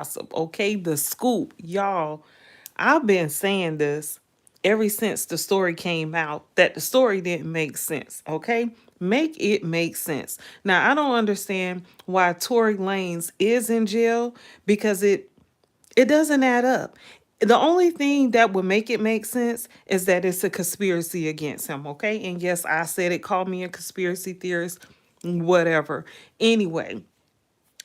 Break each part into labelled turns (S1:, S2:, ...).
S1: gossip, okay? The scoop. Y'all, I've been saying this ever since the story came out that the story didn't make sense, okay? Make it make sense. Now, I don't understand why Tory Lanez is in jail because it doesn't add up. The only thing that would make it make sense is that it's a conspiracy against him, okay? And yes, I said it, called me a conspiracy theorist, whatever. Anyway,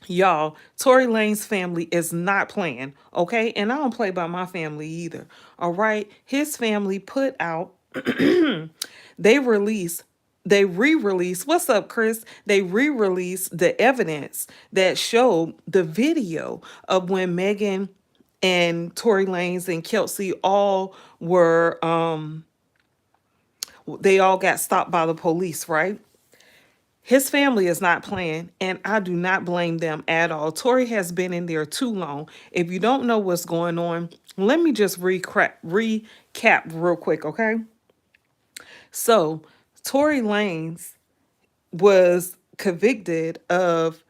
S1: y'all, Tory Lane's family is not playing, okay? And I don't play by my family either, all right? His family put out, they released, they re-released, what's up, Chris? They re-released the evidence that showed the video of when Megan and Tory Lanez and Kelsey all were, they all got stopped by the police, right? His family is not playing, and I do not blame them at all. Tory has been in there too long. If you don't know what's going on, let me just recap real quick, okay? So, Tory Lanez was convicted of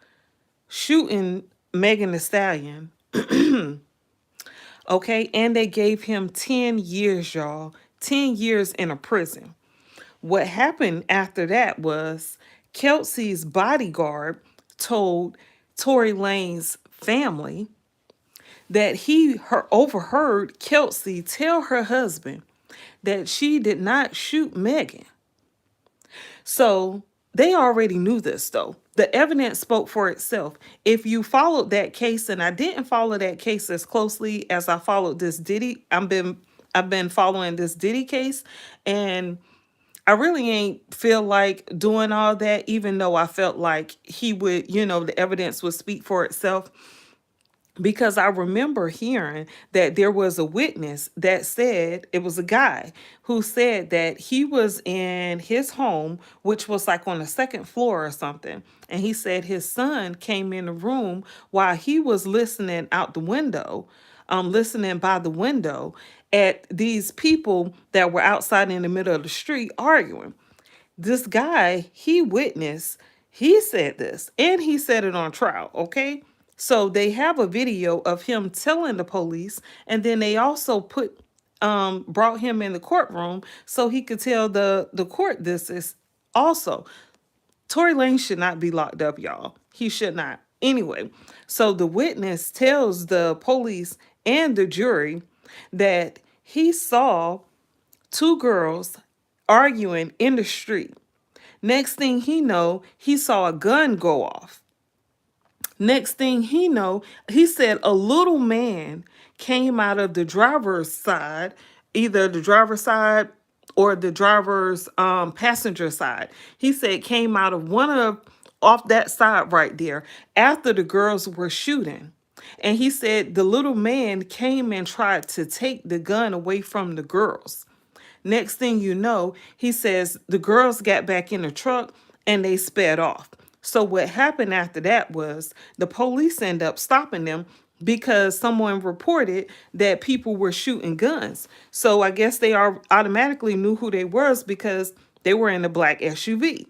S1: shooting Megan Thee Stallion, okay? And they gave him 10 years, y'all. 10 years in a prison. What happened after that was Kelsey's bodyguard told Tory Lane's family that overheard Kelsey tell her husband that she did not shoot Megan. So they already knew this though. The evidence spoke for itself. If you followed that case, and I didn't follow that case as closely as I followed this Diddy, I've been following this Diddy case, and I really ain't feel like doing all that, even though I felt like he would, the evidence would speak for itself. Because I remember hearing that there was a witness that said, it was a guy who said that he was in his home, which was like on the second floor or something. And he said his son came in the room while he was listening out the window, listening by the window at these people that were outside in the middle of the street arguing. This guy, he witnessed, he said this, and he said it on trial, okay? So they have a video of him telling the police, and then they also brought him in the courtroom so he could tell the court this is also. Tory Lane should not be locked up, y'all. He should not. Anyway, so the witness tells the police and the jury that he saw two girls arguing in the street. Next thing he know, he saw a gun go off. Next thing he know, he said a little man came out of the driver's side, either the driver's side or the driver's passenger side. He said came out of off that side right there after the girls were shooting. And he said the little man came and tried to take the gun away from the girls. Next thing you know, he says the girls got back in the truck and they sped off. So what happened after that was the police end up stopping them because someone reported that people were shooting guns. So I guess they automatically knew who they was because they were in a black SUV.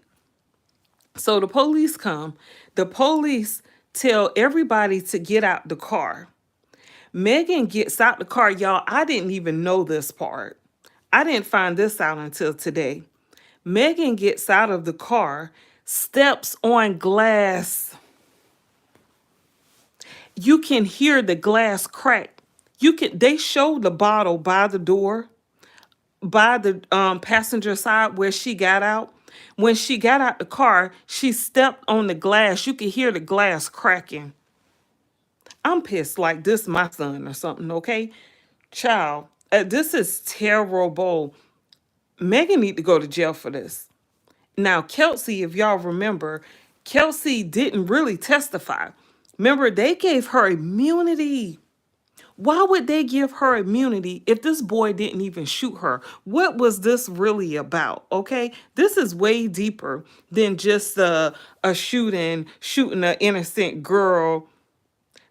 S1: So the police come. The police tell everybody to get out the car. Megan gets out the car. Y'all, I didn't even know this part. I didn't find this out until today. Megan gets out of the car, steps on glass. You can hear the glass crack. They show the bottle by the door, by the passenger side where she got out. When she got out the car, she stepped on the glass. You could hear the glass cracking. I'm pissed like this my son or something, okay? Child, this is terrible. Megan need to go to jail for this. Now, Kelsey, if y'all remember, Kelsey didn't really testify. Remember, they gave her immunity. Why would they give her immunity if this boy didn't even shoot her? What was this really about? Okay, this is way deeper than just a shooting an innocent girl.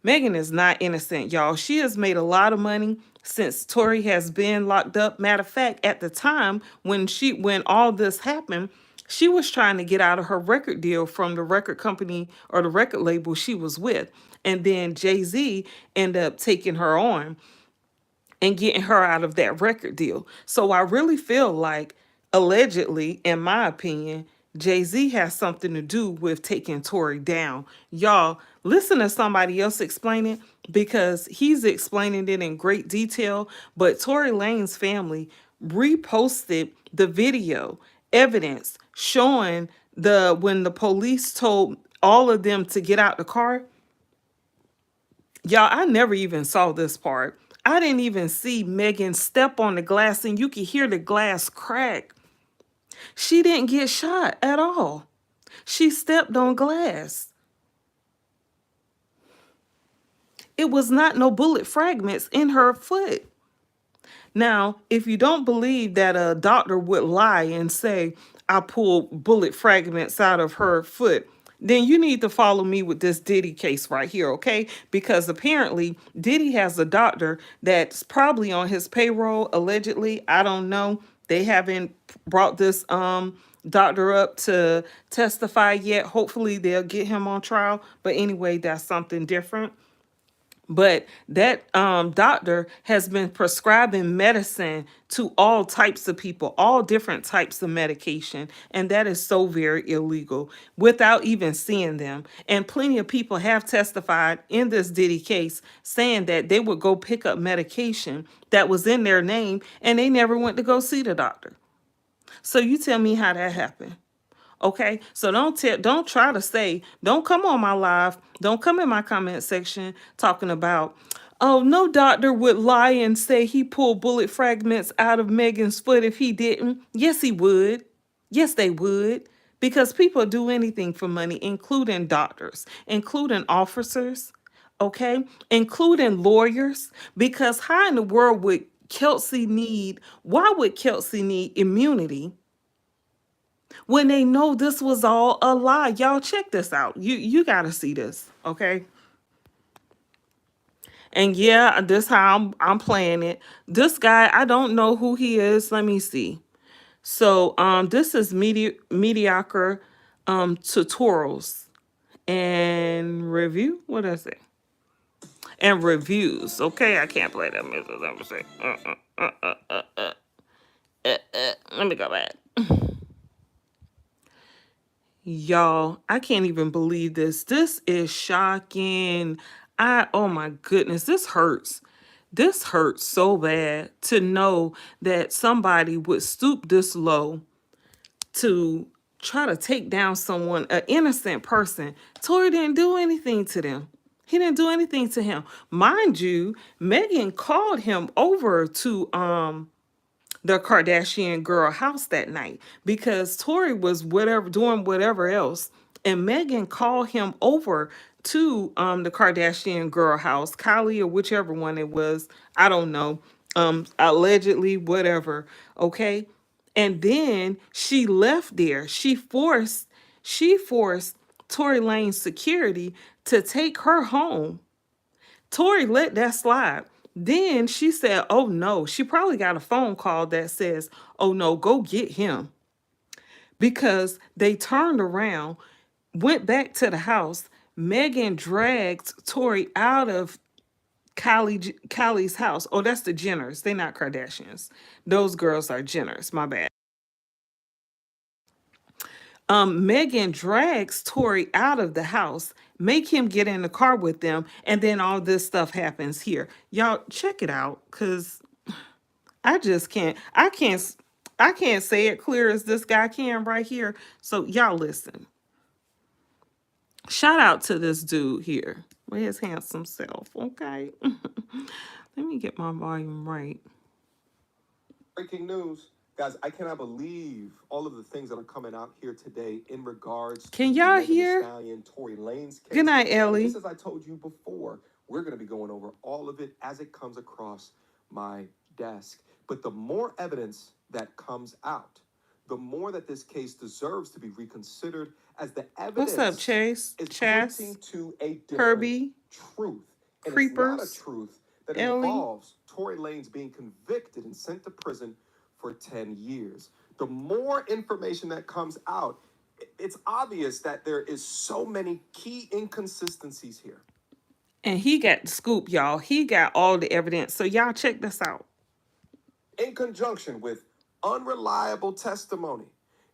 S1: Megan is not innocent, y'all. She has made a lot of money since Tory has been locked up. Matter of fact, at the time when all this happened, She was trying to get out of her record deal from the record company or the record label she was with. And then Jay-Z ended up taking her on and getting her out of that record deal. So I really feel like, allegedly, in my opinion, Jay-Z has something to do with taking Tory down. Y'all, listen to somebody else explain it, because he's explaining it in great detail. But Tory Lane's family reposted the video evidence showing the when the police told all of them to get out the car. Y'all, I never even saw this part. I didn't even see Megan step on the glass and you could hear the glass crack. She didn't get shot at all. She stepped on glass. It was not no bullet fragments in her foot. Now, if you don't believe that a doctor would lie and say, I pulled bullet fragments out of her foot, then you need to follow me with this Diddy case right here, okay? Because apparently Diddy has a doctor that's probably on his payroll, allegedly. I don't know. They haven't brought this doctor up to testify yet. Hopefully they'll get him on trial. But anyway, that's something different. But that doctor has been prescribing medicine to all types of people, all different types of medication. And that is so very illegal without even seeing them. And plenty of people have testified in this Diddy case saying that they would go pick up medication that was in their name and they never went to go see the doctor. So you tell me how that happened. Okay, so don't try to say, don't come on my live, don't come in my comment section talking about, oh, no doctor would lie and say he pulled bullet fragments out of Megan's foot if he didn't. Yes, he would. Yes, they would. Because people do anything for money, including doctors, including officers, okay, including lawyers. Because how in the world would why would Kelsey need immunity when they know this was all a lie? Y'all check this out. You gotta see this, okay? And yeah, this how I'm playing it. This guy, I don't know who he is. Let me see. So this is mediocre tutorials and review. What is it? And reviews. Okay, I can't play that music. Let me see. Let me go back. Y'all, I can't even believe this. This is shocking. Oh my goodness, this hurts. This hurts so bad to know that somebody would stoop this low to try to take down someone, an innocent person. Tory didn't do anything to them. He didn't do anything to him. Mind you, Megan called him over to the Kardashian girl house that night because Tory was whatever doing whatever else, and Megan called him over to the Kardashian girl house, Kylie or whichever one it was, I don't know, allegedly whatever, okay, and then she left there. She forced Tory Lane's security to take her home. Tori let that slide. Then she said, oh no, she probably got a phone call that says, oh no, go get him. Because they turned around, went back to the house. Megan dragged Tori out of Kylie's house. Oh, that's the Jenners. They're not Kardashians. Those girls are Jenners. My bad. Megan drags Tori out of the house, make him get in the car with them, and then all this stuff happens here. Y'all check it out, cause I just can't. I can't say it clear as this guy can right here. So y'all listen. Shout out to this dude here with his handsome self. Okay, let me get my volume right.
S2: Breaking news. Guys, I cannot believe all of the things that are coming out here today in regards
S1: Can
S2: to
S1: y'all
S2: Megan Thee
S1: hear?
S2: Stallion, Tory Lanes case.
S1: Good night,
S2: And
S1: Ellie.
S2: just as I told you before, we're going to be going over all of it as it comes across my desk. But the more evidence that comes out, the more that this case deserves to be reconsidered, as the
S1: What's up,
S2: evidence
S1: Chase?
S2: is
S1: Chas?
S2: pointing to a different
S1: Herbie?
S2: truth. And it's not a
S1: Creepers?
S2: truth that
S1: Ellie?
S2: involves Tory Lanez being convicted and sent to prison for 10 years. The more information that comes out, it's obvious that there is so many key inconsistencies here.
S1: And he got the scoop, y'all. He got all the evidence. So y'all check this out.
S2: In conjunction with unreliable testimony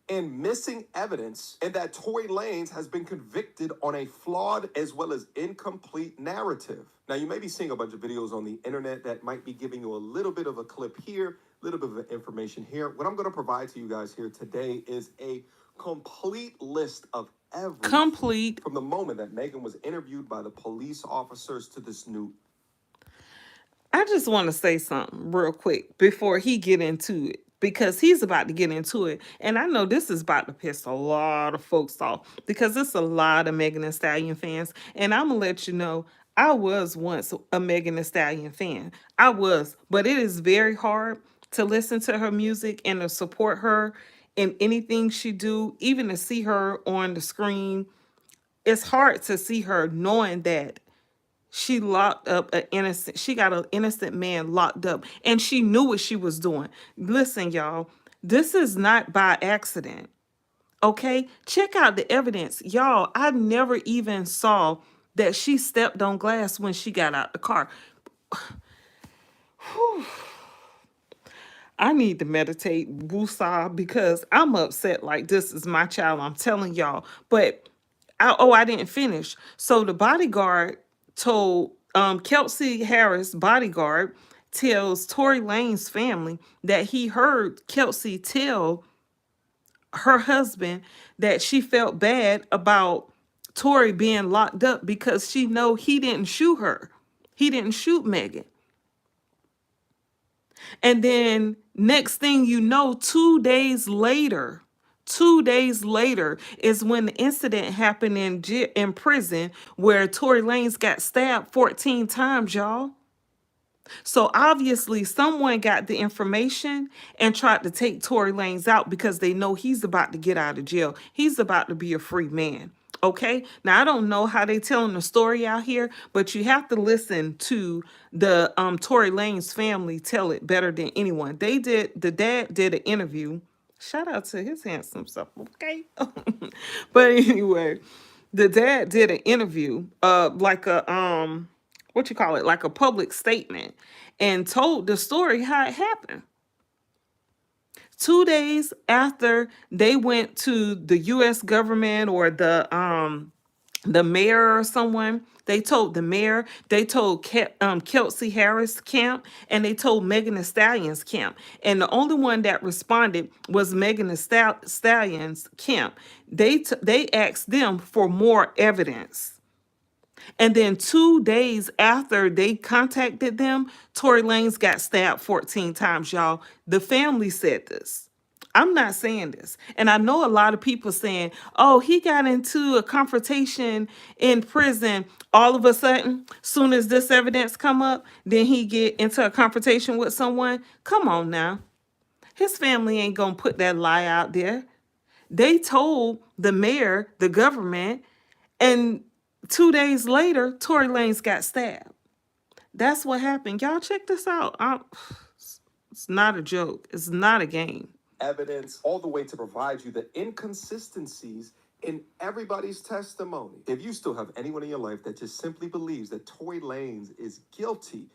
S2: and missing evidence, and that Tory Lanez has been convicted on a flawed as well as incomplete narrative. Now, you may be seeing a bunch of videos on the internet that might be giving you a little bit of a clip here, a little bit of information here. What I'm going to provide to you guys here today is a complete list of everything.
S1: Complete.
S2: From the moment that Megan was interviewed by the police officers to this new.
S1: I just want to say something real quick before he get into it, because he's about to get into it, and I know this is about to piss a lot of folks off because it's a lot of Megan Thee Stallion fans, and I'm gonna let you know I was once a Megan Thee Stallion fan. I was, but it is very hard to listen to her music and to support her in anything she do, even to see her on the screen. It's hard to see her knowing that she locked up an innocent, she got an innocent man locked up, and she knew what she was doing. Listen, y'all, this is not by accident. Okay, check out the evidence, y'all. I never even saw that she stepped on glass when she got out the car. I need to meditate, woosah, because I'm upset like this is my child. I'm telling y'all. But I didn't finish. So the bodyguard told Kelsey Harris, bodyguard, tells Tory Lane's family that he heard Kelsey tell her husband that she felt bad about Tory being locked up because she know he didn't shoot her. He didn't shoot Megan. And then next thing you know, 2 days later is when the incident happened in prison where Tory Lanez got stabbed 14 times, y'all. So obviously someone got the information and tried to take Tory Lanez out because they know he's about to get out of jail. He's about to be a free man. Okay. Now I don't know how they telling the story out here, but you have to listen to the Tory Lanez family tell it better than anyone. The dad did an interview. Shout out to his handsome self, okay? But anyway, the dad did an interview, like a what you call it, like a public statement, and told the story how it happened. 2 days after they went to the U.S. government or the mayor or someone, they told the mayor, they told Kelsey Harris camp, and they told Megan Thee Stallion's camp. And the only one that responded was Megan Thee Stallion's camp. They asked them for more evidence. And then 2 days after they contacted them, Tory Lanez got stabbed 14 times, y'all. The family said this. I'm not saying this. And I know a lot of people saying, oh, he got into a confrontation in prison. All of a sudden, soon as this evidence come up, then he get into a confrontation with someone. Come on now. His family ain't going to put that lie out there. They told the mayor, the government, and 2 days later, Tory Lanez got stabbed. That's what happened. Y'all check this out. It's not a joke. It's not a game.
S2: Evidence all the way to provide you the inconsistencies in everybody's testimony. If you still have anyone in your life that just simply believes that Tory Lanez is guilty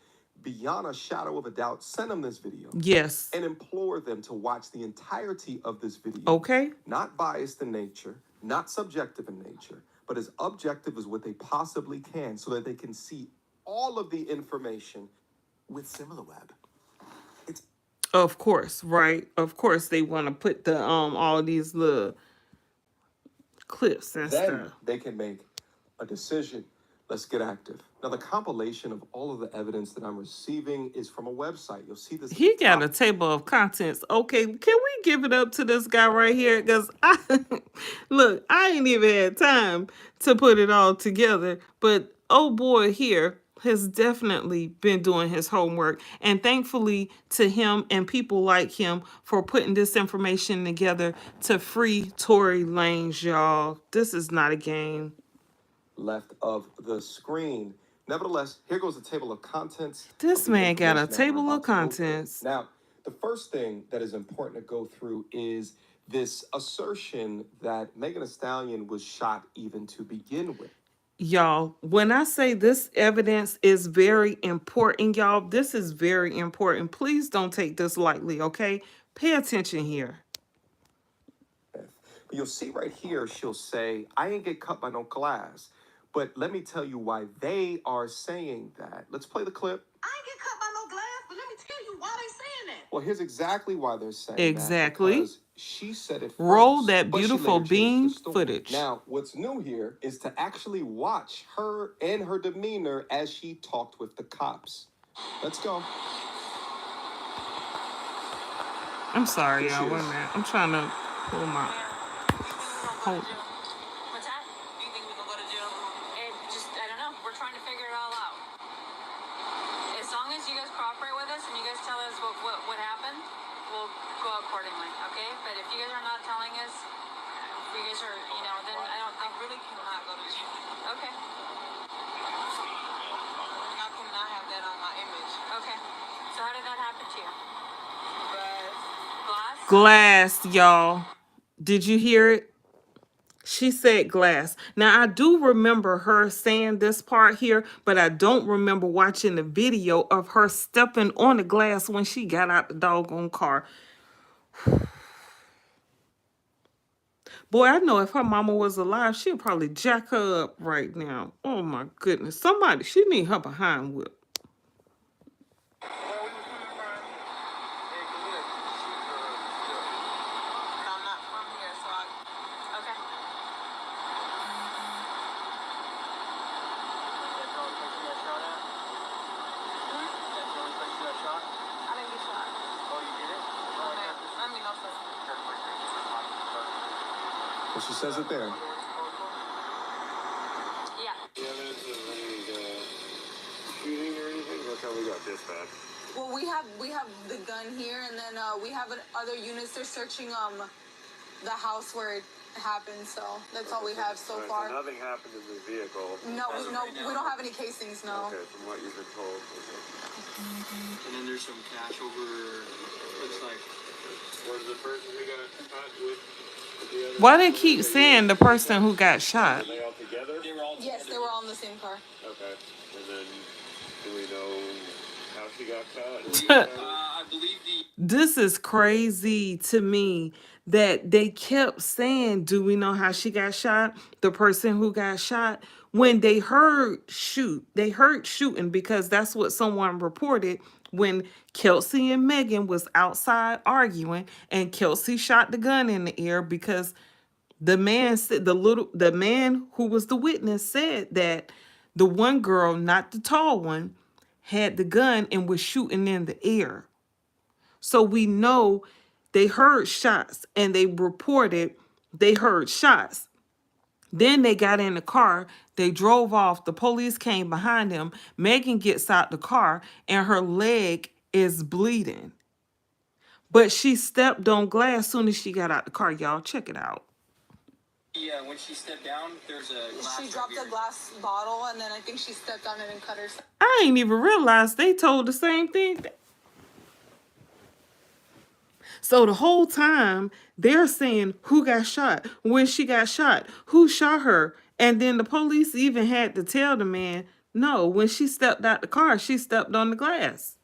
S2: beyond a shadow of a doubt, send them this video.
S1: Yes.
S2: And implore them to watch the entirety of this video.
S1: Okay.
S2: Not biased in nature, not subjective in nature, but as objective as what they possibly can so that they can see all of the information with SimilarWeb.
S1: Of course, right? Of course they want to put the all these little clips and
S2: then
S1: stuff.
S2: They can make a decision. Let's get active. Now, the compilation of all of the evidence that I'm receiving is from a website. You'll see this.
S1: He got a table of contents. Okay, can we give it up to this guy right here? Because look, I ain't even had time to put it all together. But oh boy, here has definitely been doing his homework. And thankfully to him and people like him for putting this information together to free Tory Lanez, y'all. This is not a game.
S2: Left of the screen. Nevertheless, here goes the table of contents.
S1: This man got a table of contents.
S2: Now, The first thing that is important to go through is this assertion that Megan Thee Stallion was shot even to begin with.
S1: Y'all, when I say this evidence is very important, y'all, this is very important. Please don't take this lightly, okay? Pay attention here.
S2: But you'll see right here, she'll say, I ain't get cut by no glass. But let me tell you why they are saying that. Let's play the clip.
S3: I ain't get cut by no glass, but let me tell you why they saying that.
S2: Well, here's exactly why they're saying
S1: Exactly.
S2: that. Because she said it first.
S1: Roll that
S2: but she
S1: beautiful
S2: later changed
S1: beam
S2: the story.
S1: footage.
S2: Now, what's new here is to actually watch her and her demeanor as she talked with the cops. Let's go.
S1: I'm sorry,
S2: Here she
S1: y'all. Wait a
S2: is.
S1: minute. I'm trying to pull my. Hold.
S3: What's that? Do you think we can go to jail? I don't know. We're trying to figure it all out. As long as you guys cooperate with us and you guys tell us what happened, we'll go accordingly, okay? But if you guys are not telling us, if you guys are, then I really cannot go to jail. Okay. I cannot have that on my image. Okay. So how did that happen to you?
S1: Glass, y'all. Did you hear it? She said glass. Now, I do remember her saying this part here, but I don't remember watching the video of her stepping on the glass when she got out the doggone car. Boy, I know if her mama was alive, she'd probably jack her up right now. Oh, my goodness. Somebody, she need her behind whip.
S2: Well, she says it there.
S3: Yeah.
S4: Evidence of any shooting or anything? That's how we got dispatch.
S5: Well, we have the gun here, and then we have other units. They're searching the house where it happened. So that's all we have so far.
S4: So nothing happened in the vehicle.
S5: No, we don't have any casings. No.
S4: Okay, from what you've been told. Okay.
S6: And then there's some cash over. Looks like.
S4: Was the person who got shot with the other?
S1: Why they keep saying the person who got shot?
S4: Were they all together?
S6: They were all.
S5: Yes, they were all in the same car.
S4: Okay. And then, do we know how she got shot?
S6: I believe the.
S1: This is crazy to me that they kept saying, do we know how she got shot? The person who got shot. When they heard shooting because that's what someone reported when Kelsey and Megan was outside arguing and Kelsey shot the gun in the air because the man said the man who was the witness said that the one girl, not the tall one, had the gun and was shooting in the air. So we know they heard shots and they reported they heard shots. Then they got in the car. They drove off. The police came behind them. Megan gets out the car and her leg is bleeding. But she stepped on glass soon as she got out the car. Y'all, check it out.
S6: Yeah, when she stepped down, there's a glass.
S5: She dropped a glass bottle, and then I think she stepped on it and cut herself.
S1: I ain't even realized they told the same thing. So the whole time they're saying who got shot, when she got shot, who shot her. And then the police even had to tell the man, no, when she stepped out the car, she stepped on the glass.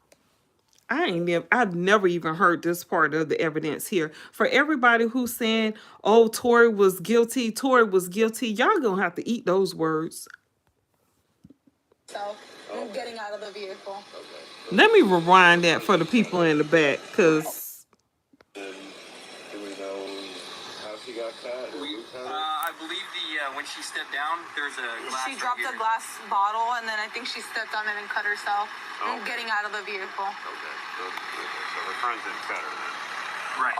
S1: I've never even heard this part of the evidence here. For everybody who's saying, oh, Tory was guilty, y'all gonna have to eat those words.
S5: So I'm getting out of the vehicle.
S1: Let me rewind that for the people in the back, because
S4: And do we know how she got shot?
S6: I believe when she stepped down, there's a glass.
S5: She dropped a glass bottle, and then I think she stepped on it and cut herself. I'm getting out of the vehicle.
S4: Okay. So her friends didn't cut her then.
S6: Right.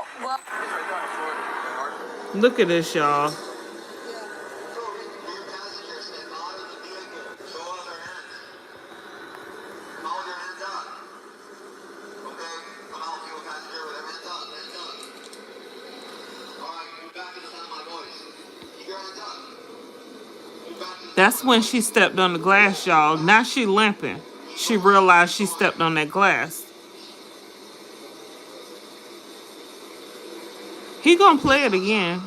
S5: Well,
S1: look at this, y'all. That's when she stepped on the glass, y'all. Now she limping. She realized she stepped on that glass. He gonna play it again.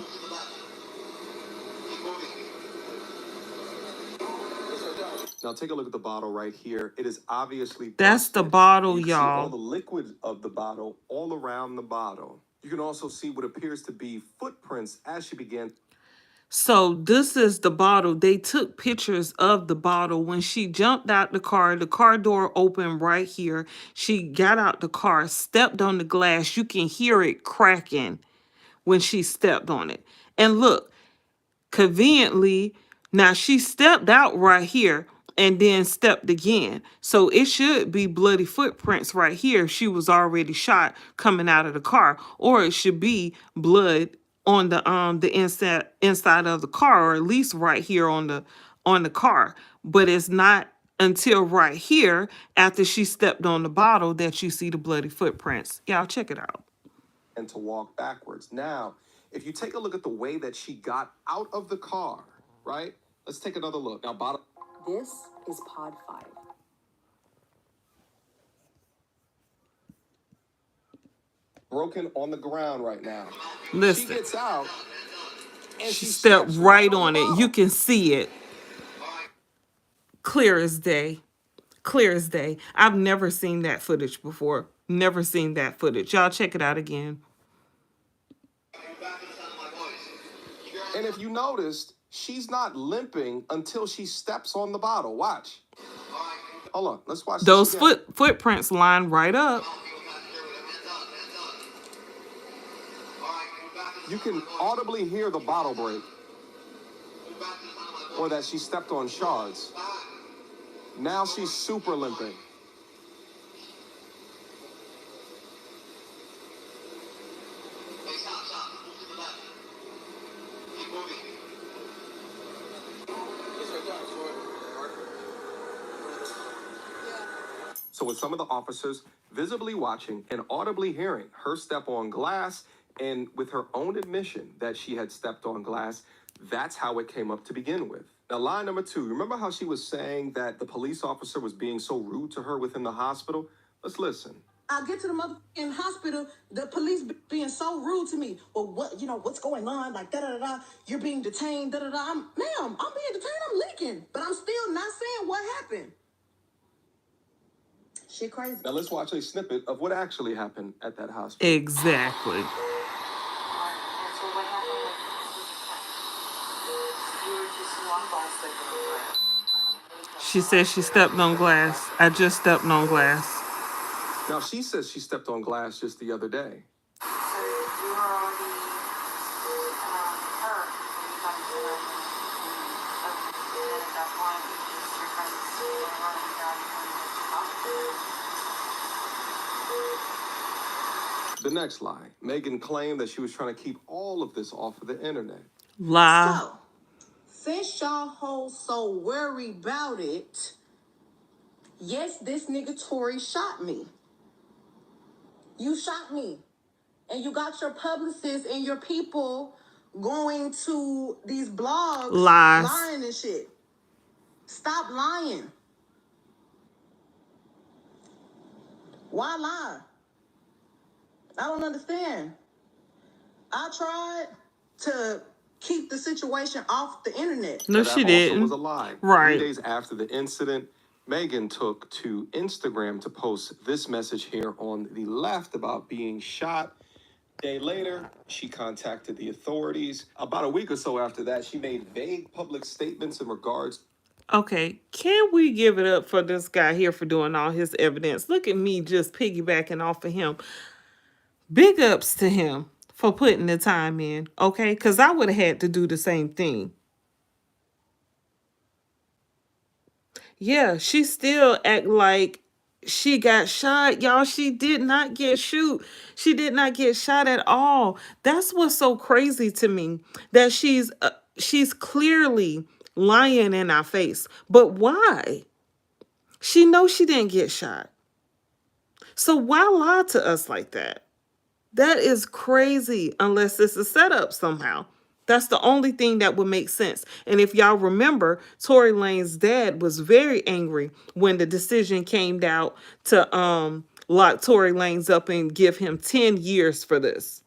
S2: Now take a look at the bottle right here. It is obviously
S1: That's the
S2: busted.
S1: bottle,
S2: You can see all the
S1: y'all.
S2: liquid of the bottle all around the bottle. You can also see what appears to be footprints as she began.
S1: So this is the bottle. They took pictures of the bottle when she jumped out the car. The car door opened right here. She got out the car, stepped on the glass. You can hear it cracking when she stepped on it. And look, conveniently, now she stepped out right here and then stepped again. So it should be bloody footprints right here. She was already shot coming out of the car, or it should be blood on the inside of the car, or at least right here on the car. But it's not until right here after she stepped on the bottle that you see the bloody footprints. Y'all check it out.
S2: And to walk backwards. Now, if you take a look at the way that she got out of the car, right? Let's take another look. Now, bottom.
S7: This is Pod 5.
S2: Broken on the ground right now.
S1: Listen.
S2: She gets out and
S1: She stepped
S2: steps
S1: right
S2: on
S1: on
S2: the
S1: it. You
S2: bottle.
S1: can see it. Clear as day. Clear as day. I've never seen that footage before. Never seen that footage. Y'all check it out again.
S2: And if you noticed, she's not limping until she steps on the bottle. Watch. Hold on. Let's watch
S1: Those
S2: this again.
S1: footprints line right up.
S2: You can audibly hear the bottle break. Or that she stepped on shards. Now she's super limping. So with some of the officers visibly watching and audibly hearing her step on glass, and with her own admission that she had stepped on glass, that's how it came up to begin with. Now, line number 2, remember how she was saying that the police officer was being so rude to her within the hospital? Let's listen.
S8: I get to the motherfucking hospital, the police being so rude to me. Well, what's going on? Like, da-da-da-da, you're being detained, da-da-da. Ma'am, I'm being detained, I'm leaking. But I'm still not saying what happened. Shit crazy.
S2: Now, let's watch a snippet of what actually happened at that hospital.
S1: Exactly.
S3: And so what happened was you were just one ball sticker.
S1: She said she stepped on glass. I just stepped on glass.
S2: Now, she says she stepped on glass just the other day.
S3: So you were already hurt when you got into the and at that point you just your friends were running down
S2: The next lie, Megan claimed that she was trying to keep all of this off of the internet.
S1: Lie.
S8: So, since y'all hoes so worried about it, yes, this nigga Tory shot me. You shot me. And you got your publicists and your people going to these blogs
S1: Lies.
S8: lying and shit. Stop lying. Why lie? I don't understand. I tried to keep the situation off the internet.
S1: No,
S2: Now,
S1: she
S2: that also
S1: didn't.
S2: was a lie.
S1: Right.
S2: 3 days after the incident, Megan took to Instagram to post this message here on the left about being shot. A day later, she contacted the authorities. About a week or so after that, she made vague public statements in regards.
S1: Okay, can we give it up for this guy here for doing all his evidence? Look at me just piggybacking off of him. Big ups to him for putting the time in, okay? Because I would have had to do the same thing. Yeah, she still act like she got shot. Y'all, she did not get shoot. She did not get shot at all. That's what's so crazy to me, that she's clearly lying in our face. But why? She knows she didn't get shot. So why lie to us like that? That is crazy, unless it's a setup somehow. That's the only thing that would make sense. And if y'all remember, Tory Lane's dad was very angry when the decision came out to lock Tory Lanez up and give him 10 years for this.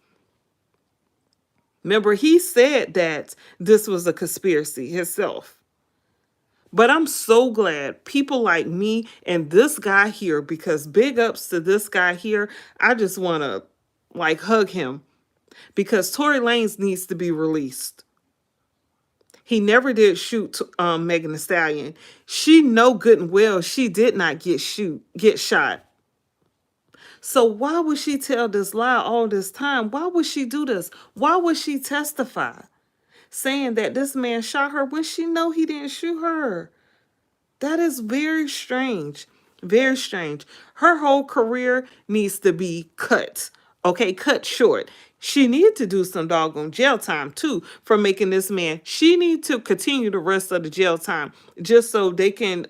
S1: Remember, he said that this was a conspiracy himself. But I'm so glad people like me and this guy here, because big ups to this guy here. I just want to like hug him because Tory Lanez needs to be released. He never did shoot Megan Thee Stallion. She know good and well she did not get shot. So why would she tell this lie all this time? Why would she do this? Why would she testify saying that this man shot her when she know he didn't shoot her? That is very strange. Very strange. Her whole career needs to be cut. Okay, cut short. She need to do some doggone jail time too for making this man. She need to continue the rest of the jail time just so they can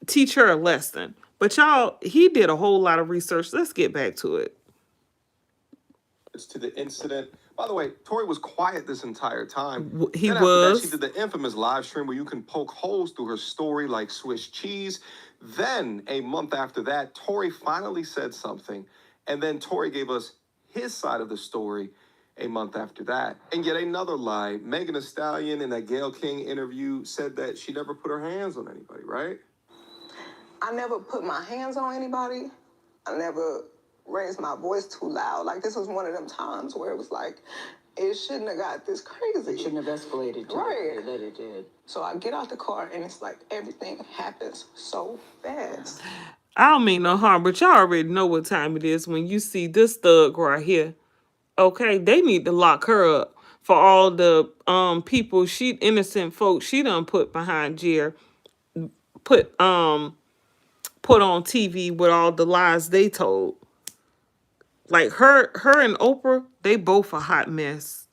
S1: teach her a lesson. But y'all, he did a whole lot of research. Let's get back to it.
S2: To the incident. By the way, Tory was quiet this entire time.
S1: He
S2: Then after that, she
S1: was.
S2: did the infamous live stream where you can poke holes through her story like Swiss cheese. Then a month after that, Tory finally said something, and then Tory gave us his side of the story a month after that. And yet another lie. Megan Thee Stallion in that Gayle King interview said that she never put her hands on anybody, right?
S8: I never put my hands on anybody. I never raised my voice too loud. Like, this was one of them times where it was like, it shouldn't have got this crazy.
S9: It shouldn't have escalated to
S8: Right.
S9: that it did.
S8: So I get out the car and it's like everything happens so fast.
S1: I don't mean no harm, but y'all already know what time it is when you see this thug right here. Okay, they need to lock her up for all the people innocent folks she done put behind jail, put on TV with all the lies they told. Like her and Oprah, they both a hot mess.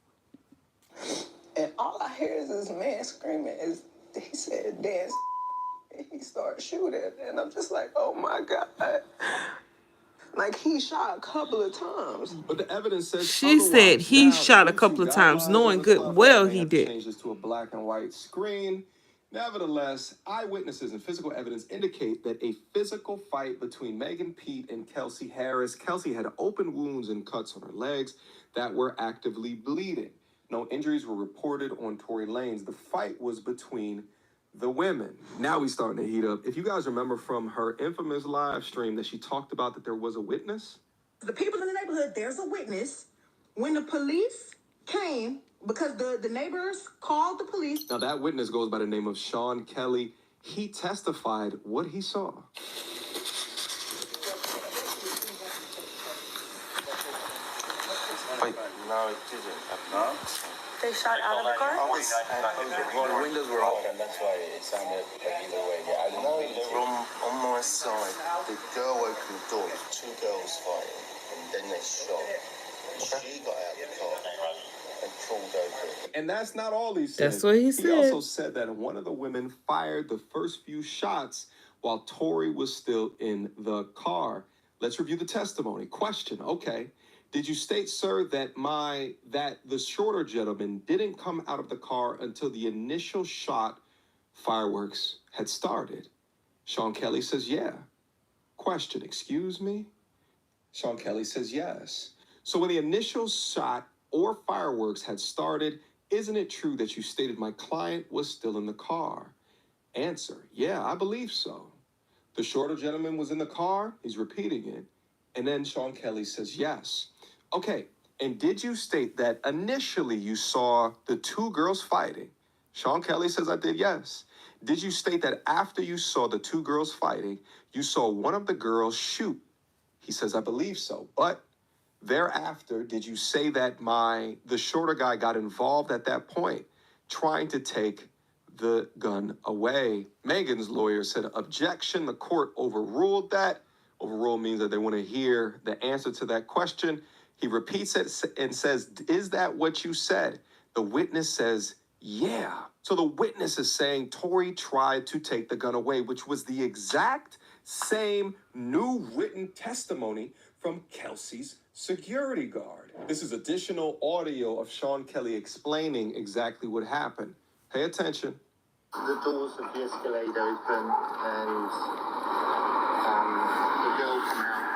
S8: And all I hear is this man screaming. He said, dance. And he started shooting. And I'm just like, oh my God. Like, he shot a couple of times.
S2: But the evidence says
S1: She
S2: otherwise.
S1: said he
S2: Now,
S1: shot a
S2: YouTube
S1: couple of times,
S2: guidelines
S1: knowing
S2: and
S1: good
S2: stuff,
S1: well
S2: I may
S1: he
S2: have to
S1: did.
S2: change this to a black and white screen. Nevertheless, eyewitnesses and physical evidence indicate that a physical fight between Megan Pete and Kelsey Harris. Kelsey had open wounds and cuts on her legs that were actively bleeding. No injuries were reported on Tory Lanes. The fight was between the women. Now we starting to heat up. If you guys remember from her infamous live stream that she talked about that there was a witness.
S8: The people in the neighborhood, there's a witness. When the police came, because the neighbors called the police.
S2: Now that witness goes by the name of Sean Kelly. He testified what he saw.
S10: Wait, no, it didn't. No?
S5: They shot out of the car?
S10: Well, the windows were open, that's why it sounded like either way. Yeah, I don't know. On my side, the girl opened the door. There was two girls fighting, and then they shot. And she got out of the car and crawled over.
S2: And that's not all he said.
S1: That's what he said.
S2: He also said that one of the women fired the first few shots while Tory was still in the car. Let's review the testimony. Question, okay. Did you state, sir, that the shorter gentleman didn't come out of the car until the initial shot fireworks had started? Sean Kelly says, yeah. Question, excuse me? Sean Kelly says, yes. So when the initial shot or fireworks had started, isn't it true that you stated my client was still in the car? Answer, yeah, I believe so. The shorter gentleman was in the car? He's repeating it. And then Sean Kelly says, yes. Okay, and did you state that initially you saw the two girls fighting? Sean Kelly says, I did, yes. Did you state that after you saw the two girls fighting, you saw one of the girls shoot? He says, I believe so. But thereafter, did you say that the shorter guy got involved at that point, trying to take the gun away? Megan's lawyer said, objection. The court overruled that. Overruled means that they want to hear the answer to that question. He repeats it and says, is that what you said? The witness says, yeah. So the witness is saying Tory tried to take the gun away, which was the exact same new written testimony from Kelsey's security guard. This is additional audio of Sean Kelly explaining exactly what happened. Pay attention.
S10: The doors of the Escalade open, and the girl come out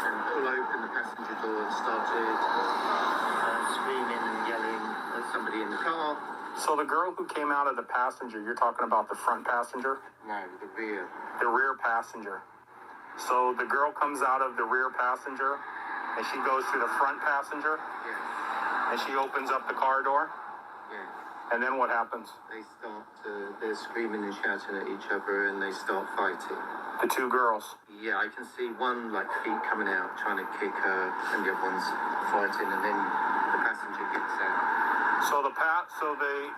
S10: and pull open the passenger door and started
S9: So the girl who came out of the passenger, you're talking about the front passenger?
S10: No, the rear.
S9: The rear passenger. So the girl comes out of the rear passenger and she goes to the front passenger
S10: Yeah.
S9: and she opens up the car door.
S10: Yeah.
S9: And then what happens?
S10: They're screaming and shouting at each other and they start fighting.
S9: The two girls.
S10: Yeah, I can see one like feet coming out trying to kick her and the other one's fighting and then the passenger gets out.
S9: So the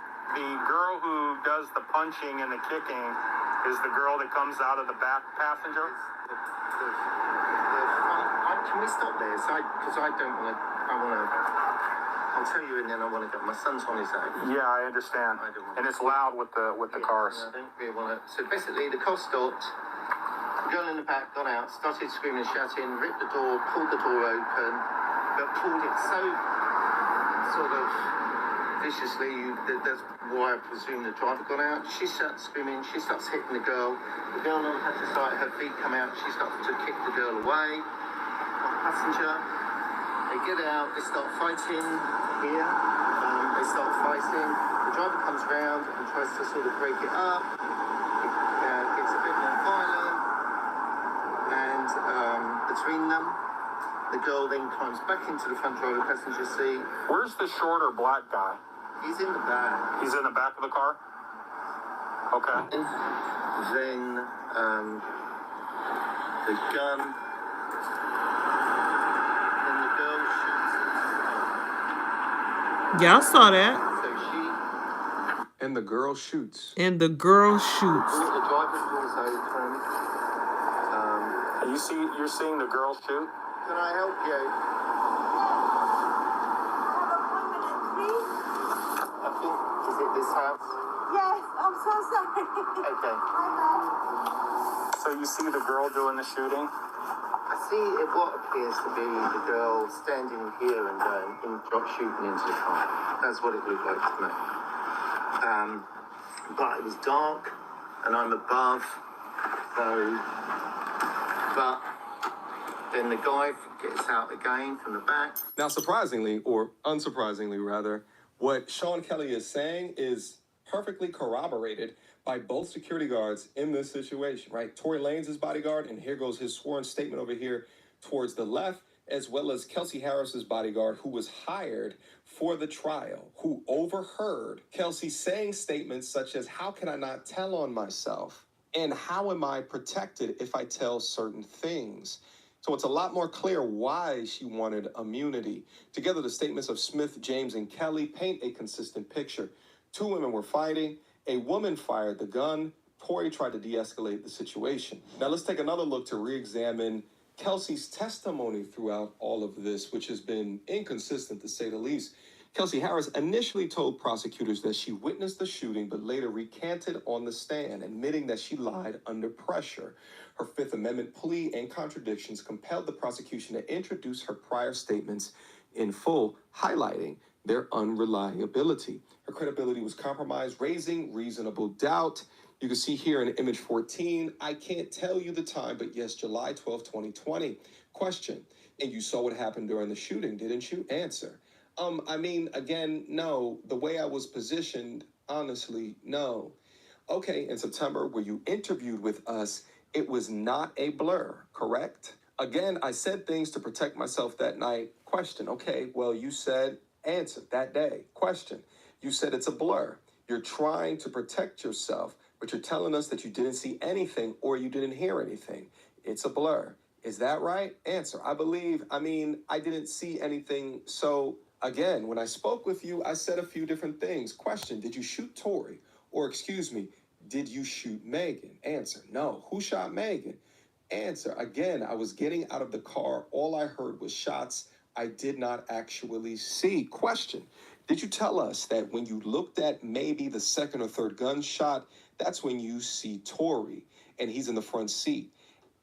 S9: girl who does the punching and the kicking is the girl that comes out of the back passenger?
S10: Can we stop there? Because I don't want to. I'll tell you, and then I want to go. My son's on his own.
S9: Yeah, I understand.
S10: I don't want
S9: And it's loud with the cars.
S10: I don't really want to. So basically, the car stopped. The girl in the back got out, started screaming and shouting, ripped the door, pulled the door open, but pulled it so sort of viciously. That's why I presume the driver got out. She starts screaming. She starts hitting the girl. The girl on the side, her feet come out. She starts to kick the girl away. Passenger. They get out. They start fighting here. They start fighting. The driver comes round and tries to sort of break it up. It gets a bit more violent. And between them, the girl then climbs back into the front driver passenger seat.
S9: Where's the shorter black guy?
S10: He's in the back.
S9: He's in the back of the car? Okay.
S10: Then the gun. Then the girl shoots.
S1: Yeah, I saw that.
S10: So she.
S2: And the girl shoots.
S1: And the girl shoots.
S10: The driver's door's open.
S9: You're seeing the girl shoot?
S10: Can I help you? I think, is it this house?
S11: Yes, I'm so sorry.
S10: Okay.
S9: So you see the girl doing the shooting?
S10: I see what appears to be the girl standing here and shooting into the car. That's what it looked like to me. But it was dark, and I'm above, so. But then the guy gets out again from the back.
S2: Now, surprisingly, or unsurprisingly rather, what Sean Kelly is saying is perfectly corroborated by both security guards in this situation, right? Tory Lanes' his bodyguard, and here goes his sworn statement over here towards the left, as well as Kelsey Harris's bodyguard, who was hired for the trial, who overheard Kelsey saying statements such as, "How can I not tell on myself? And how am I protected if I tell certain things?" So it's a lot more clear why she wanted immunity. Together, the statements of Smith, James, and Kelly paint a consistent picture. Two women were fighting. A woman fired the gun. Tory tried to de-escalate the situation. Now let's take another look to re-examine Kelsey's testimony throughout all of this, which has been inconsistent to say the least. Kelsey Harris initially told prosecutors that she witnessed the shooting, but later recanted on the stand, admitting that she lied under pressure. Her Fifth Amendment plea and contradictions compelled the prosecution to introduce her prior statements in full, highlighting their unreliability. Her credibility was compromised, raising reasonable doubt. You can see here in image 14, I can't tell you the time, but yes, July 12, 2020. Question, and you saw what happened during the shooting, didn't you? Answer. Again, no. The way I was positioned, honestly, no. Okay, in September, where you interviewed with us, it was not a blur, correct? Again, I said things to protect myself that night. Question, okay, well, you said answer that day. Question, you said it's a blur. You're trying to protect yourself, but you're telling us that you didn't see anything or you didn't hear anything. It's a blur. Is that right? Answer, I didn't see anything, so... Again, when I spoke with you, I said a few different things. Question, did you shoot Tory? Or excuse me, did you shoot Megan? Answer, no. Who shot Megan? Answer, again, I was getting out of the car. All I heard was shots I did not actually see. Question, did you tell us that when you looked at maybe the second or third gunshot, that's when you see Tory and he's in the front seat?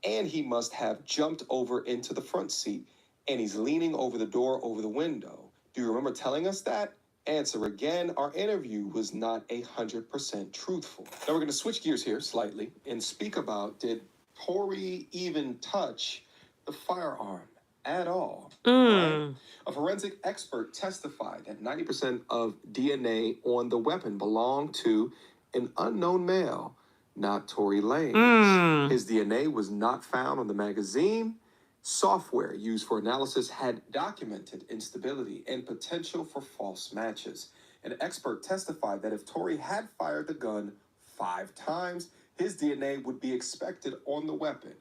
S2: And he must have jumped over into the front seat and he's leaning over the door over the window. Do you remember telling us that? Answer again, our interview was not 100% truthful. Now we're going to switch gears here slightly and speak about, did Tory even touch the firearm? at all.
S1: Mm.
S2: A forensic expert testified that 90% of DNA on the weapon belonged to an unknown male, not Tory Lanes. His DNA was not found on the magazine. Software used for analysis had documented instability and potential for false matches. An expert testified that if Tory had fired the gun 5 times, his DNA would be expected on the weapon,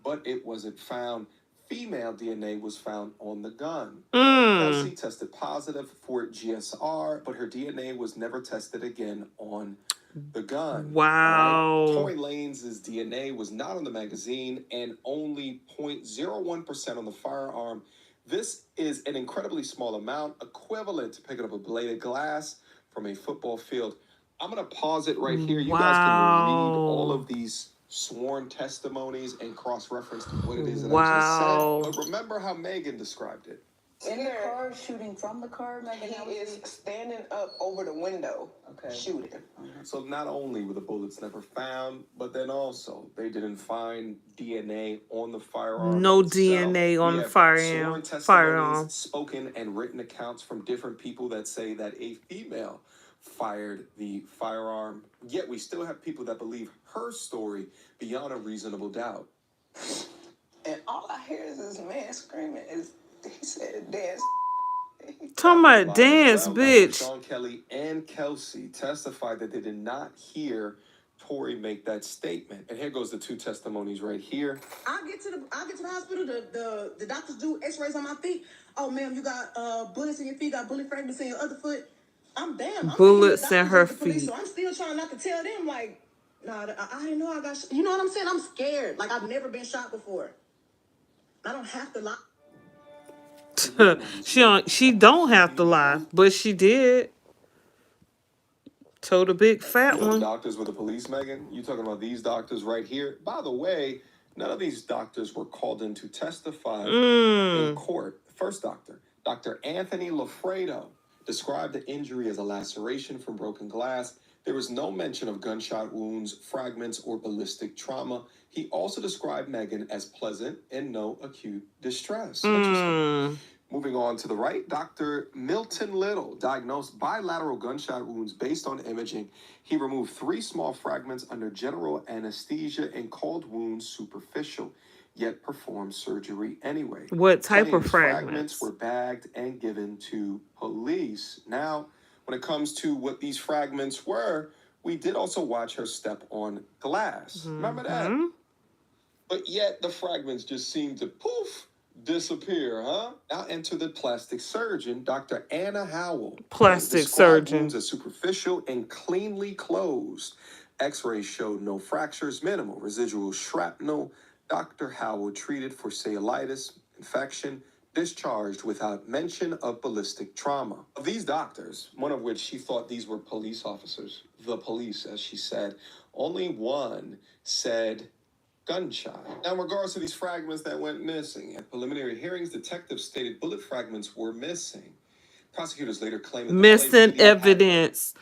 S2: but it wasn't found. Female DNA was found on the gun. Kelsey tested positive for GSR, but her DNA was never tested again on the gun.
S1: Wow.
S2: Tory Lanes' DNA was not on the magazine and only 0.01% on the firearm. This is an incredibly small amount, equivalent to picking up a blade of glass from a football field. I'm going to pause it right here. You guys can read all of these sworn testimonies and cross-reference to what it is that I just said. But remember how Megan described it.
S8: In the car, shooting from the car, Megan? He is standing up over the window, shooting.
S2: So not only were the bullets never found, but then also they didn't find DNA on the firearm.
S1: No
S2: itself.
S1: DNA on
S2: We
S1: the
S2: have
S1: firearm.
S2: sworn testimonies, spoken and written accounts from different people that say that a female fired the firearm. Yet we still have people that believe her story beyond a reasonable doubt.
S8: And all I hear is this man screaming. He said, dance.
S1: Talking about dance, bitch.
S2: Sean Kelly and Kelsey testified that they did not hear Tory make that statement. And here goes the 2 testimonies right here.
S8: I get to the hospital. The doctors do X-rays on my feet. Oh, ma'am, you got bullets in your feet. Got bullet fragments in your other foot. I'm damn.
S1: Bullets in her feet.
S8: So I'm still trying not to tell them like, nah, I didn't know I got. You know what I'm saying? I'm scared. Like I've never been shot before. I don't have to lie.
S1: She don't have to lie, but she did. Told a big fat one.
S2: Doctors with the police, Megan. You talking about these doctors right here? By the way, none of these doctors were called in to testify in court. First doctor, Dr. Anthony Lafredo, described the injury as a laceration from broken glass. There was no mention of gunshot wounds, fragments, or ballistic trauma. He also described Megan as pleasant and no acute distress. Interesting. Moving on to the right, Dr. Milton Little diagnosed bilateral gunshot wounds based on imaging. He removed 3 small fragments under general anesthesia and called wounds superficial, yet performed surgery anyway.
S1: What type of
S2: Claims
S1: fragments?
S2: were bagged and given to police. Now, when it comes to what these fragments were, we did also watch her step on glass. Remember that? But yet the fragments just seemed to poof, disappear, huh? Now enter the plastic surgeon, Dr. Anna Howell.
S1: Plastic surgeon.
S2: Wounds are superficial and cleanly closed. X-rays showed no fractures, minimal residual shrapnel. Dr. Howell treated for cellulitis, infection, discharged without mention of ballistic trauma. Of these doctors, one of which she thought these were police officers, the police, as she said, only one said gunshot. Now, in regards to these fragments that went missing, at preliminary hearings, detectives stated bullet fragments were missing. Prosecutors later claimed that
S1: missing evidence.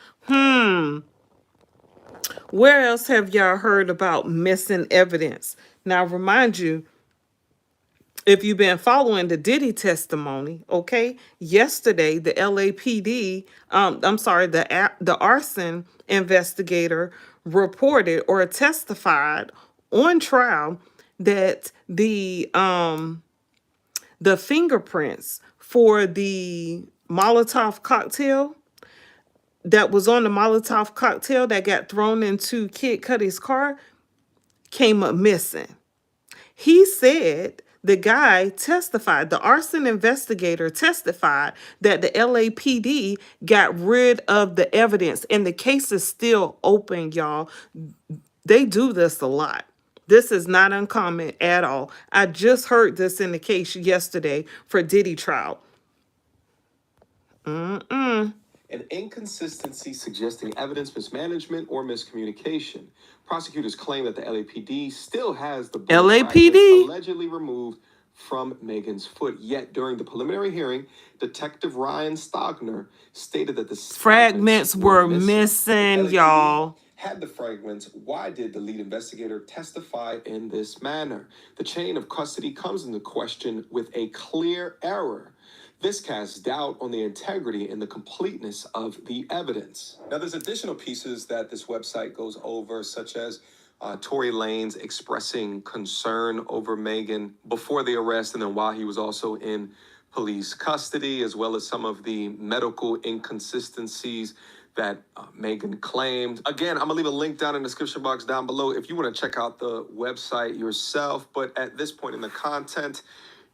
S1: Where else have y'all heard about missing evidence? Now, remind you, if you've been following the Diddy testimony, okay, yesterday the LAPD, the arson investigator reported or testified on trial that the fingerprints for the Molotov cocktail that was on the Molotov cocktail that got thrown into Kid Cudi's car came up missing. He said the guy testified, the arson investigator testified that the LAPD got rid of the evidence and the case is still open, y'all. They do this a lot. This is not uncommon at all. I just heard this in the case yesterday for Diddy trial.
S2: An inconsistency suggesting evidence mismanagement or miscommunication. Prosecutors claim that the LAPD still has the
S1: LAPD
S2: allegedly removed from Megan's foot. Yet during the preliminary hearing, Detective Ryan Stogner stated that the
S1: fragments were missing, y'all.
S2: had the fragments, why did the lead investigator testify in this manner? The chain of custody comes into question with a clear error. This casts doubt on the integrity and the completeness of the evidence. Now, there's additional pieces that this website goes over, such as Tory Lanes expressing concern over Megan before the arrest and then while he was also in police custody, as well as some of the medical inconsistencies that Megan claimed. Again, I'm gonna leave a link down in the description box down below if you want to check out the website yourself. But at this point in the content,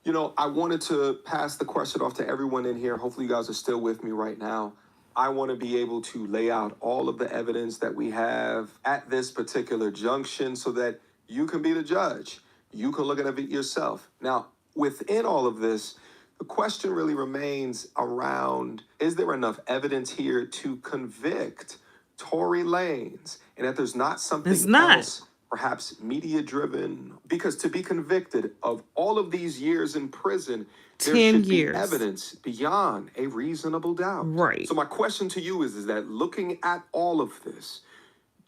S2: I wanted to pass the question off to everyone in here. Hopefully you guys are still with me right now. I want to be able to lay out all of the evidence that we have at this particular junction so that you can be the judge. You can look at it yourself. Now, within all of this, the question really remains around, is there enough evidence here to convict Tory Lanes? And that there's not something else, perhaps media-driven, because to be convicted of all of these years in prison, there should be evidence beyond a reasonable doubt.
S1: Right.
S2: So my question to you is that looking at all of this,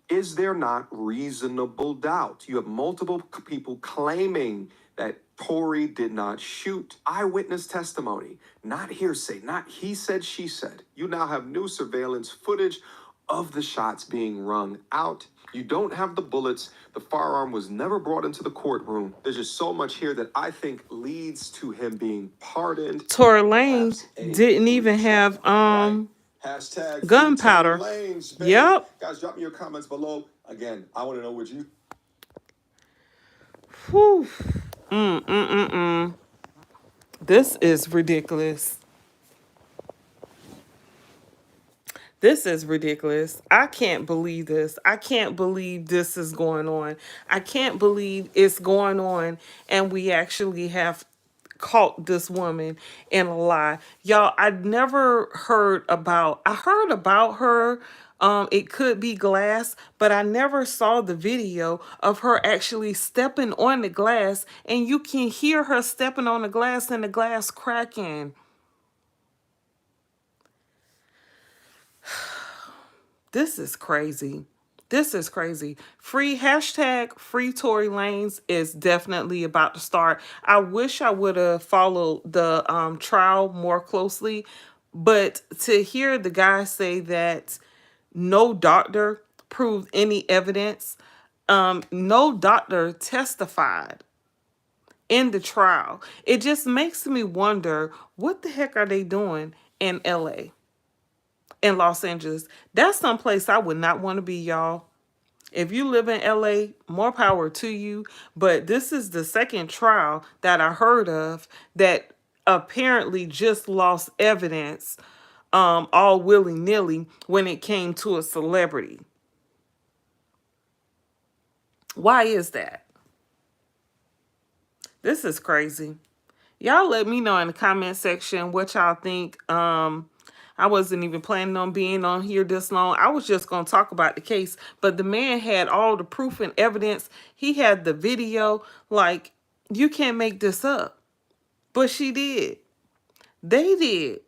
S2: is there not reasonable doubt? You have multiple people claiming that Tory did not shoot. Eyewitness testimony, not hearsay, not he said, she said. You now have new surveillance footage of the shots being rung out. You don't have the bullets. The firearm was never brought into the courtroom. There's just so much here that I think leads to him being pardoned.
S1: Tory Lanes didn't even have
S2: Hashtag
S1: gunpowder.
S2: Lanes,
S1: yep.
S2: Guys, drop me your comments below. Again, I want to know what you.
S1: Whew. This is ridiculous. This is ridiculous. I can't believe this. I can't believe this is going on. I can't believe it's going on and we actually have caught this woman in a lie. Y'all, I heard about her. It could be glass, but I never saw the video of her actually stepping on the glass, and you can hear her stepping on the glass and the glass cracking. This is crazy. This is crazy. Hashtag free Tory Lanes is definitely about to start. I wish I would have followed the trial more closely, but to hear the guy say that no doctor proved any evidence, no doctor testified in the trial, it just makes me wonder, what the heck are they doing in LA? In Los Angeles? That's someplace I would not want to be, y'all. If you live in LA, more power to you. But this is the second trial that I heard of that apparently just lost evidence all willy-nilly when it came to a celebrity. Why is that? This is crazy. Y'all let me know in the comment section what y'all think. I wasn't even planning on being on here this long. I was just going to talk about the case. But the man had all the proof and evidence. He had the video. Like, you can't make this up. But she did. They did.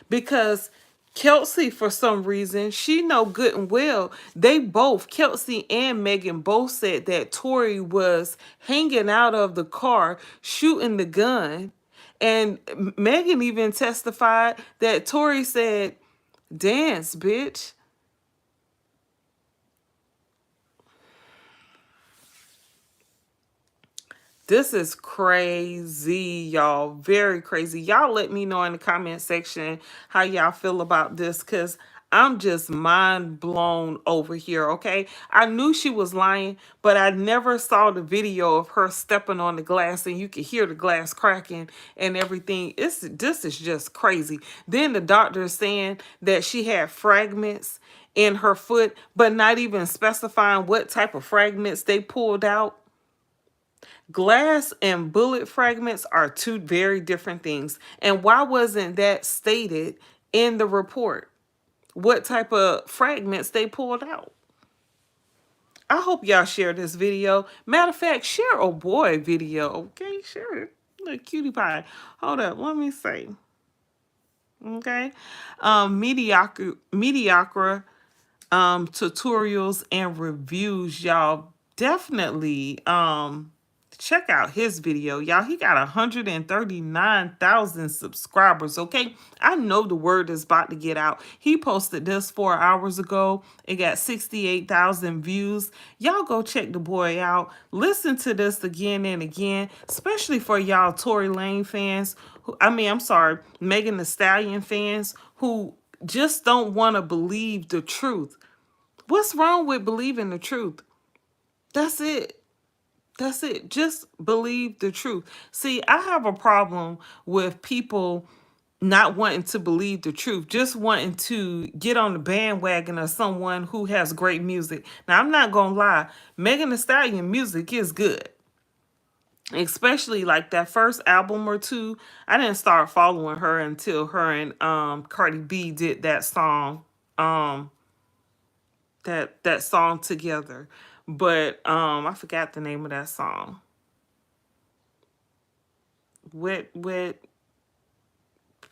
S1: Because Kelsey, for some reason, she know good and well, they both, Kelsey and Megan, both said that Tory was hanging out of the car, shooting the gun. And Megan even testified that Tory said, "Dance, bitch." This is crazy, y'all. Very crazy. Y'all let me know in the comment section how y'all feel about this, because I'm just mind blown over here, okay? I knew she was lying, but I never saw the video of her stepping on the glass and you could hear the glass cracking and everything. This is just crazy. Then the doctor is saying that she had fragments in her foot, but not even specifying what type of fragments they pulled out. Glass and bullet fragments are two very different things. And why wasn't that stated in the report? What type of fragments they pulled out? I hope y'all share this video. Matter of fact, share a boy video, okay? Share it. Little cutie pie. Hold up, let me see. Okay. Mediocre tutorials and reviews, y'all definitely check out his video, y'all. He got 139,000 subscribers. Okay, I know the word is about to get out. He posted this 4 hours ago. It got 68,000 views. Y'all go check the boy out. Listen to this again and again, especially for y'all Tory Lane fans who, I'm sorry, Megan Thee Stallion fans who just don't want to believe the truth. What's wrong with believing the truth? That's it. That's it. Just believe the truth. See, I have a problem with people not wanting to believe the truth, just wanting to get on the bandwagon of someone who has great music. Now, I'm not going to lie. Megan Thee Stallion music is good. Especially like that first album or two. I didn't start following her until her and Cardi B did that song. That song together. But I forgot the name of that song. Wet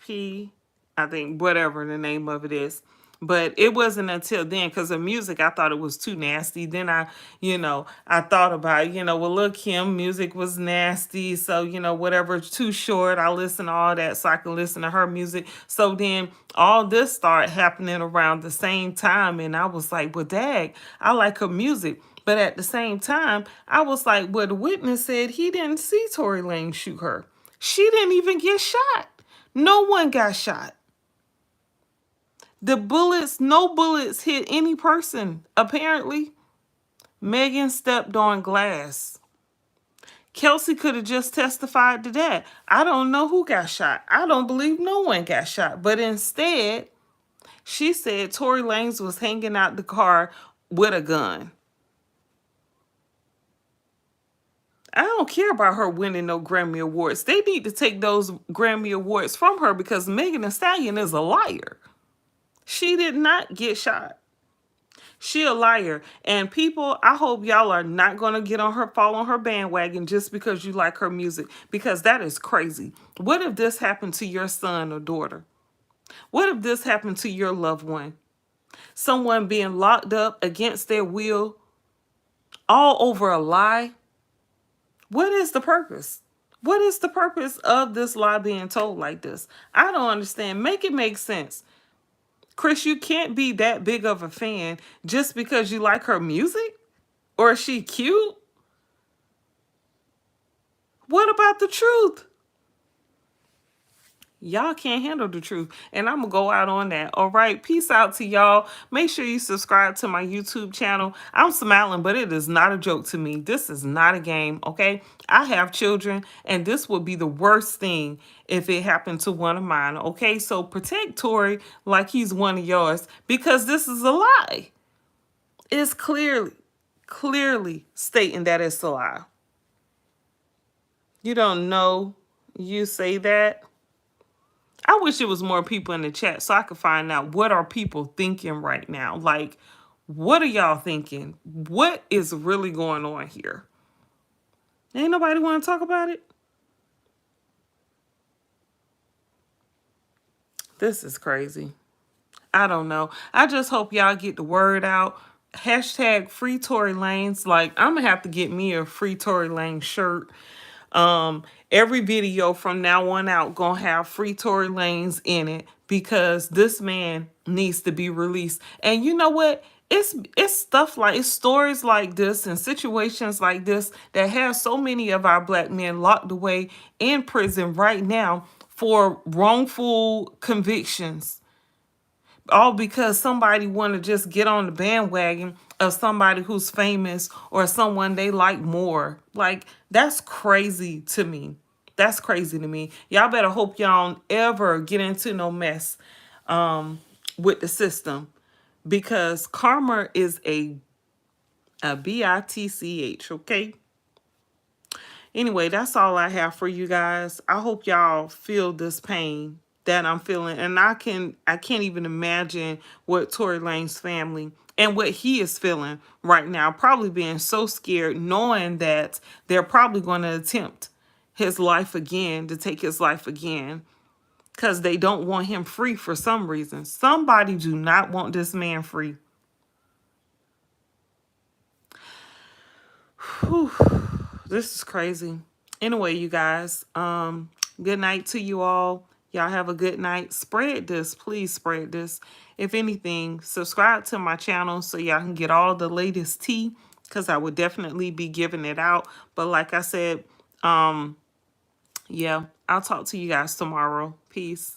S1: P, I think, whatever the name of it is. But it wasn't until then, because of music, I thought it was too nasty. Then I thought about, well, look, Kim, music was nasty. So, whatever, too short. I listen to all that so I can listen to her music. So then all this started happening around the same time. And I was like, well, dag, I like her music. But at the same time, I was like, well, the witness said he didn't see Tory Lane shoot her. She didn't even get shot. No one got shot. No bullets hit any person, apparently. Megan stepped on glass. Kelsey could have just testified to that. I don't know who got shot. I don't believe no one got shot. But instead, she said Tory Lanez was hanging out the car with a gun. I don't care about her winning no Grammy Awards. They need to take those Grammy Awards from her because Megan Thee Stallion is a liar. She did not get shot. She a liar. And people, I hope y'all are not going to get on her, fall on her bandwagon just because you like her music. Because that is crazy. What if this happened to your son or daughter? What if this happened to your loved one? Someone being locked up against their will, all over a lie? What is the purpose? What is the purpose of this lie being told like this? I don't understand. Make it make sense. Chris, you can't be that big of a fan just because you like her music? Or is she cute? What about the truth? Y'all can't handle the truth. And I'm going to go out on that. All right. Peace out to y'all. Make sure you subscribe to my YouTube channel. I'm smiling, but it is not a joke to me. This is not a game. Okay. I have children, and this would be the worst thing if it happened to one of mine. Okay. So protect Tory like he's one of yours, because this is a lie. It's clearly stating that it's a lie. You don't know. You say that. I wish there was more people in the chat so I could find out what are people thinking right now. Like, what are y'all thinking? What is really going on here? Ain't nobody want to talk about it? This is crazy. I don't know. I just hope y'all get the word out. Hashtag free Tory Lanez. Like, I'm going to have to get me a free Tory Lanez shirt. Every video from now on out gonna have free Tory Lanez in it, because this man needs to be released. And you know what? It's stories like this and situations like this that have so many of our black men locked away in prison right now for wrongful convictions. All because somebody want to just get on the bandwagon of somebody who's famous or someone they like more. Like, that's crazy to me. That's crazy to me. Y'all better hope y'all don't ever get into no mess with the system, because karma is a bitch, okay? Anyway, that's all I have for you guys. I hope y'all feel this pain that I'm feeling. And I can't even imagine what Tory Lane's family and what he is feeling right now. Probably being so scared, knowing that they're probably going to attempt his life again, to take his life again, because they don't want him free for some reason. Somebody do not want this man free. Whew, this is crazy. Anyway, you guys, good night to you all. Y'all have a good night. Spread this, please spread this. If anything, subscribe to my channel so y'all can get all the latest tea, because I would definitely be giving it out. But like I said, yeah, I'll talk to you guys tomorrow. Peace.